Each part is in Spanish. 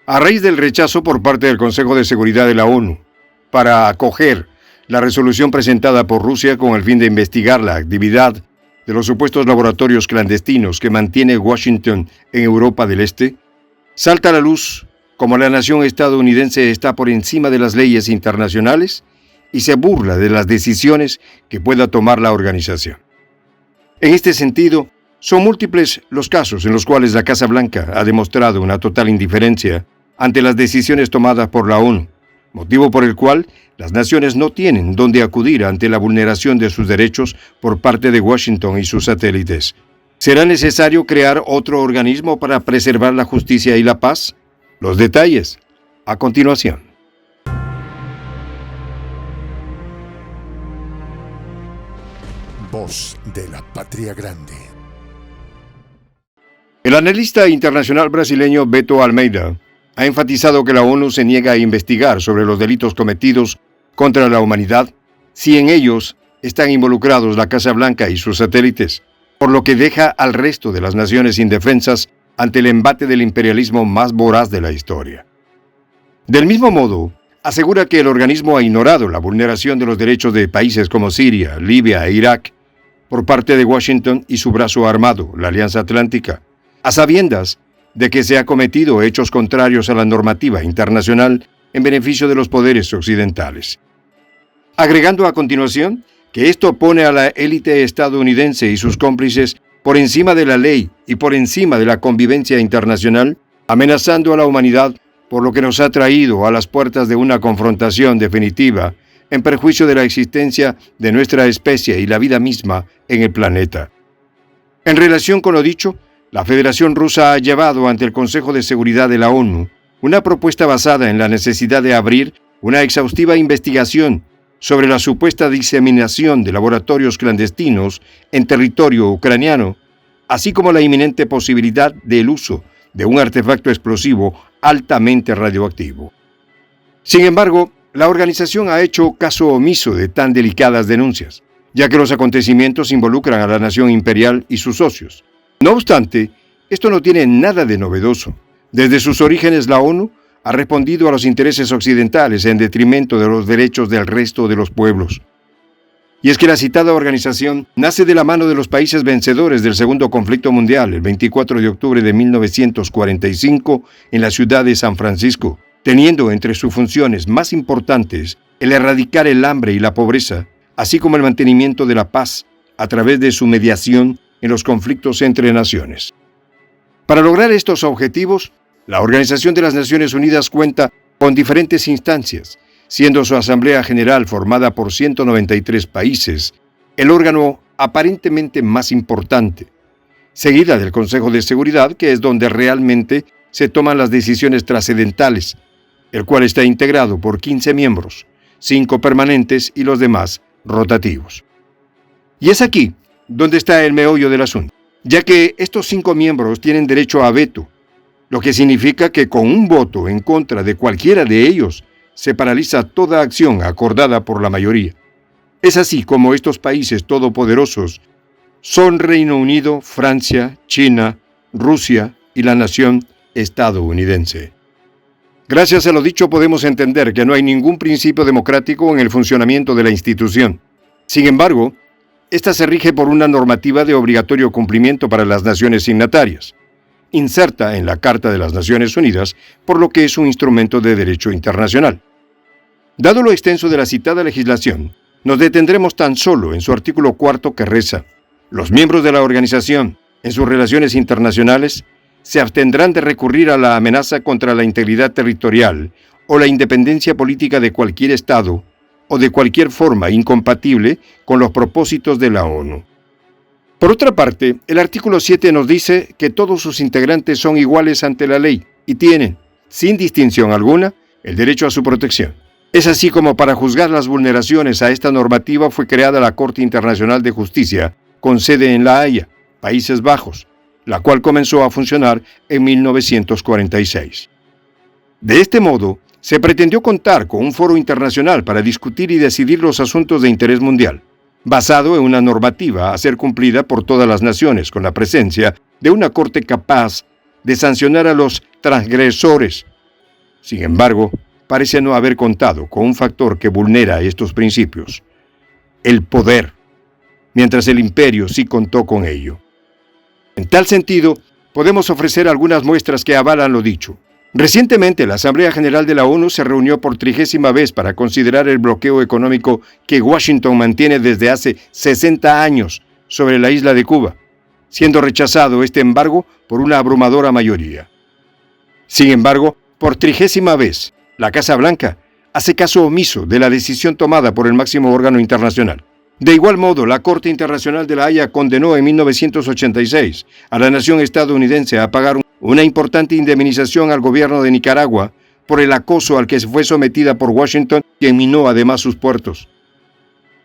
A raíz del rechazo por parte del Consejo de Seguridad de la ONU para acoger la resolución presentada por Rusia con el fin de investigar la actividad de los supuestos laboratorios clandestinos que mantiene Washington en Europa del Este, salta a la luz cómo la nación estadounidense está por encima de las leyes internacionales y se burla de las decisiones que pueda tomar la organización. En este sentido, son múltiples los casos en los cuales la Casa Blanca ha demostrado una total indiferencia ante las decisiones tomadas por la ONU, motivo por el cual las naciones no tienen dónde acudir ante la vulneración de sus derechos por parte de Washington y sus satélites. ¿Será necesario crear otro organismo para preservar la justicia y la paz? Los detalles, a continuación. Voz de la Patria Grande. El analista internacional brasileño Beto Almeida ha enfatizado que la ONU se niega a investigar sobre los delitos cometidos contra la humanidad si en ellos están involucrados la Casa Blanca y sus satélites, por lo que deja al resto de las naciones indefensas ante el embate del imperialismo más voraz de la historia. Del mismo modo, asegura que el organismo ha ignorado la vulneración de los derechos de países como Siria, Libia e Irak por parte de Washington y su brazo armado, la Alianza Atlántica, a sabiendas de que se ha cometido hechos contrarios a la normativa internacional en beneficio de los poderes occidentales. Agregando a continuación que esto pone a la élite estadounidense y sus cómplices por encima de la ley y por encima de la convivencia internacional, amenazando a la humanidad, por lo que nos ha traído a las puertas de una confrontación definitiva en perjuicio de la existencia de nuestra especie y la vida misma en el planeta. En relación con lo dicho, la Federación Rusa ha llevado ante el Consejo de Seguridad de la ONU una propuesta basada en la necesidad de abrir una exhaustiva investigación sobre la supuesta diseminación de laboratorios clandestinos en territorio ucraniano, así como la inminente posibilidad del uso de un artefacto explosivo altamente radioactivo. Sin embargo, la organización ha hecho caso omiso de tan delicadas denuncias, ya que los acontecimientos involucran a la nación imperial y sus socios. No obstante, esto no tiene nada de novedoso. Desde sus orígenes, la ONU ha respondido a los intereses occidentales en detrimento de los derechos del resto de los pueblos. Y es que la citada organización nace de la mano de los países vencedores del Segundo Conflicto Mundial, el 24 de octubre de 1945, en la ciudad de San Francisco, teniendo entre sus funciones más importantes el erradicar el hambre y la pobreza, así como el mantenimiento de la paz a través de su mediación en los conflictos entre naciones. Para lograr estos objetivos, la Organización de las Naciones Unidas cuenta con diferentes instancias, siendo su Asamblea General formada por 193 países, el órgano aparentemente más importante, seguida del Consejo de Seguridad, que es donde realmente se toman las decisiones trascendentales, el cual está integrado por 15 miembros, 5 permanentes y los demás rotativos. Y es aquí donde está el meollo del asunto, ya que estos 5 miembros tienen derecho a veto, lo que significa que con un voto en contra de cualquiera de ellos se paraliza toda acción acordada por la mayoría. Es así como estos países todopoderosos son Reino Unido, Francia, China, Rusia y la nación estadounidense. Gracias a lo dicho podemos entender que no hay ningún principio democrático en el funcionamiento de la institución. Sin embargo, esta se rige por una normativa de obligatorio cumplimiento para las naciones signatarias, inserta en la Carta de las Naciones Unidas, por lo que es un instrumento de derecho internacional. Dado lo extenso de la citada legislación, nos detendremos tan solo en su artículo 4 que reza: los miembros de la organización, en sus relaciones internacionales, se abstendrán de recurrir a la amenaza contra la integridad territorial o la independencia política de cualquier Estado o de cualquier forma incompatible con los propósitos de la ONU. Por otra parte, el artículo 7 nos dice que todos sus integrantes son iguales ante la ley y tienen, sin distinción alguna, el derecho a su protección. Es así como para juzgar las vulneraciones a esta normativa fue creada la Corte Internacional de Justicia, con sede en La Haya, Países Bajos, la cual comenzó a funcionar en 1946. De este modo, se pretendió contar con un foro internacional para discutir y decidir los asuntos de interés mundial, basado en una normativa a ser cumplida por todas las naciones, con la presencia de una corte capaz de sancionar a los transgresores Sin embargo, parece no haber contado con un factor que vulnera estos principios: el poder, mientras el imperio sí contó con ello. En tal sentido, podemos ofrecer algunas muestras que avalan lo dicho. Recientemente, la Asamblea General de la ONU se reunió por 30ª vez para considerar el bloqueo económico que Washington mantiene desde hace 60 años sobre la isla de Cuba, siendo rechazado este embargo por una abrumadora mayoría. Sin embargo, por 30ª vez, la Casa Blanca hace caso omiso de la decisión tomada por el máximo órgano internacional. De igual modo, la Corte Internacional de la Haya condenó en 1986 a la nación estadounidense a pagar una importante indemnización al gobierno de Nicaragua por el acoso al que fue sometida por Washington, que minó además sus puertos.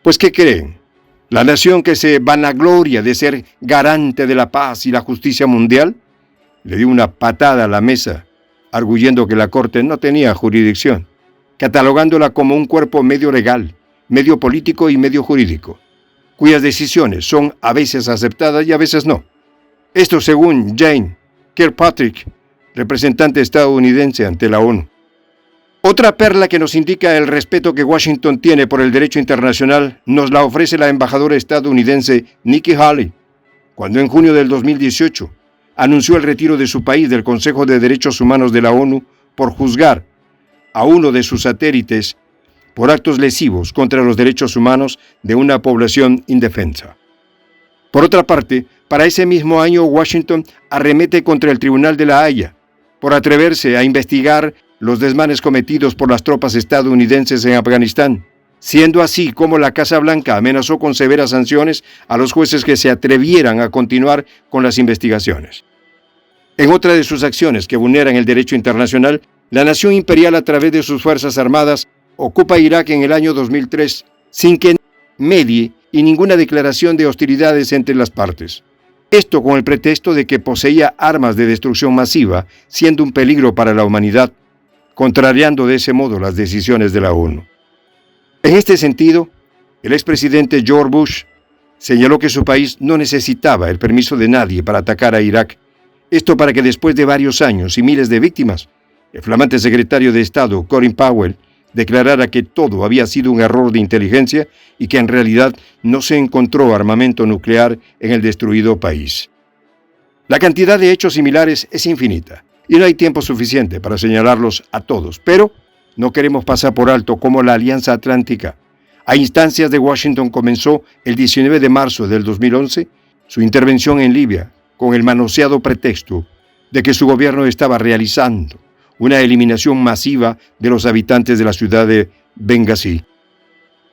Pues, ¿qué creen? La nación que se vanagloria de ser garante de la paz y la justicia mundial le dio una patada a la mesa, arguyendo que la Corte no tenía jurisdicción, catalogándola como un cuerpo medio legal, medio político y medio jurídico, cuyas decisiones son a veces aceptadas y a veces no. Esto según Jane Kirkpatrick, representante estadounidense ante la ONU. Otra perla que nos indica el respeto que Washington tiene por el derecho internacional nos la ofrece la embajadora estadounidense Nikki Haley, cuando en junio del 2018 anunció el retiro de su país del Consejo de Derechos Humanos de la ONU por juzgar a uno de sus satélites por actos lesivos contra los derechos humanos de una población indefensa. Por otra parte, para ese mismo año, Washington arremete contra el Tribunal de la Haya por atreverse a investigar los desmanes cometidos por las tropas estadounidenses en Afganistán, siendo así como la Casa Blanca amenazó con severas sanciones a los jueces que se atrevieran a continuar con las investigaciones. En otra de sus acciones que vulneran el derecho internacional, la nación imperial a través de sus fuerzas armadas ocupa Irak en el año 2003 sin que medie y ninguna declaración de hostilidades entre las partes. Esto con el pretexto de que poseía armas de destrucción masiva, siendo un peligro para la humanidad, contrariando de ese modo las decisiones de la ONU. En este sentido, el expresidente George Bush señaló que su país no necesitaba el permiso de nadie para atacar a Irak. Esto para que después de varios años y miles de víctimas, el flamante secretario de Estado, Colin Powell, declarara que todo había sido un error de inteligencia y que en realidad no se encontró armamento nuclear en el destruido país. La cantidad de hechos similares es infinita y no hay tiempo suficiente para señalarlos a todos, pero no queremos pasar por alto cómo la Alianza Atlántica, a instancias de Washington, comenzó el 19 de marzo del 2011 su intervención en Libia con el manoseado pretexto de que su gobierno estaba realizando una eliminación masiva de los habitantes de la ciudad de Benghazi,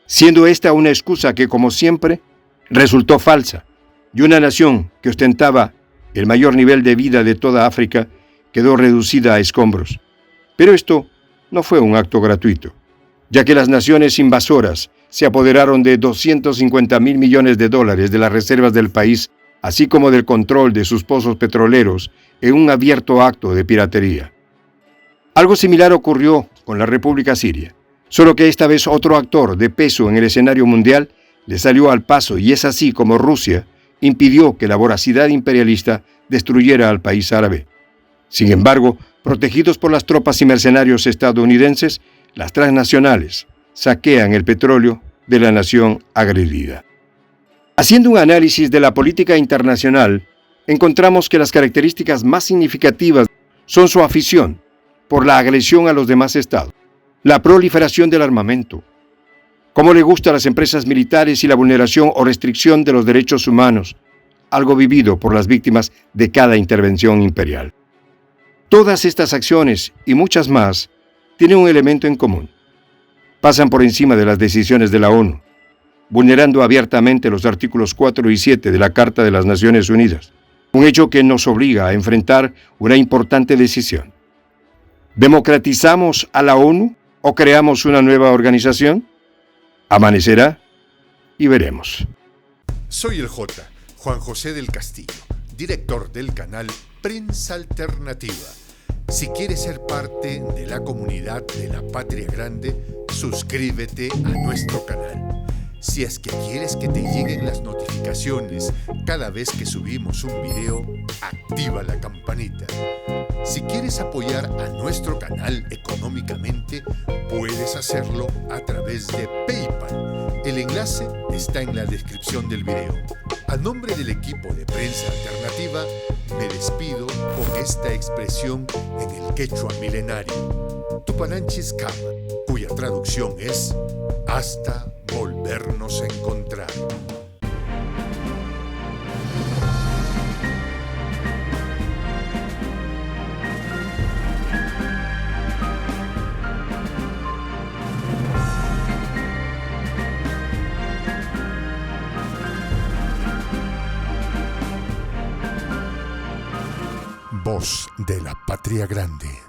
siendo esta una excusa que, como siempre, resultó falsa, y una nación que ostentaba el mayor nivel de vida de toda África quedó reducida a escombros. Pero esto no fue un acto gratuito, ya que las naciones invasoras se apoderaron de $250.000 millones de las reservas del país, así como del control de sus pozos petroleros, en un abierto acto de piratería. Algo similar ocurrió con la República Siria, solo que esta vez otro actor de peso en el escenario mundial le salió al paso, y es así como Rusia impidió que la voracidad imperialista destruyera al país árabe. Sin embargo, protegidos por las tropas y mercenarios estadounidenses, las transnacionales saquean el petróleo de la nación agredida. Haciendo un análisis de la política internacional, encontramos que las características más significativas son su afición por la agresión a los demás estados, la proliferación del armamento, cómo le gusta a las empresas militares y la vulneración o restricción de los derechos humanos, algo vivido por las víctimas de cada intervención imperial. Todas estas acciones y muchas más tienen un elemento en común. Pasan por encima de las decisiones de la ONU, vulnerando abiertamente los artículos 4 y 7 de la Carta de las Naciones Unidas, un hecho que nos obliga a enfrentar una importante decisión. ¿Democratizamos a la ONU o creamos una nueva organización? Amanecerá y veremos. Soy el Juan José del Castillo, director del canal Prensa Alternativa. Si quieres ser parte de la comunidad de la Patria Grande, suscríbete a nuestro canal. Si es que quieres que te lleguen las notificaciones cada vez que subimos un video, activa la campanita. Si quieres apoyar a nuestro canal económicamente, puedes hacerlo a través de PayPal. El enlace está en la descripción del video. A nombre del equipo de Prensa Alternativa, me despido con esta expresión en el quechua milenario, Tupananchis Kama, cuya traducción es hasta volvernos a encontrar. Voz de la Patria Grande.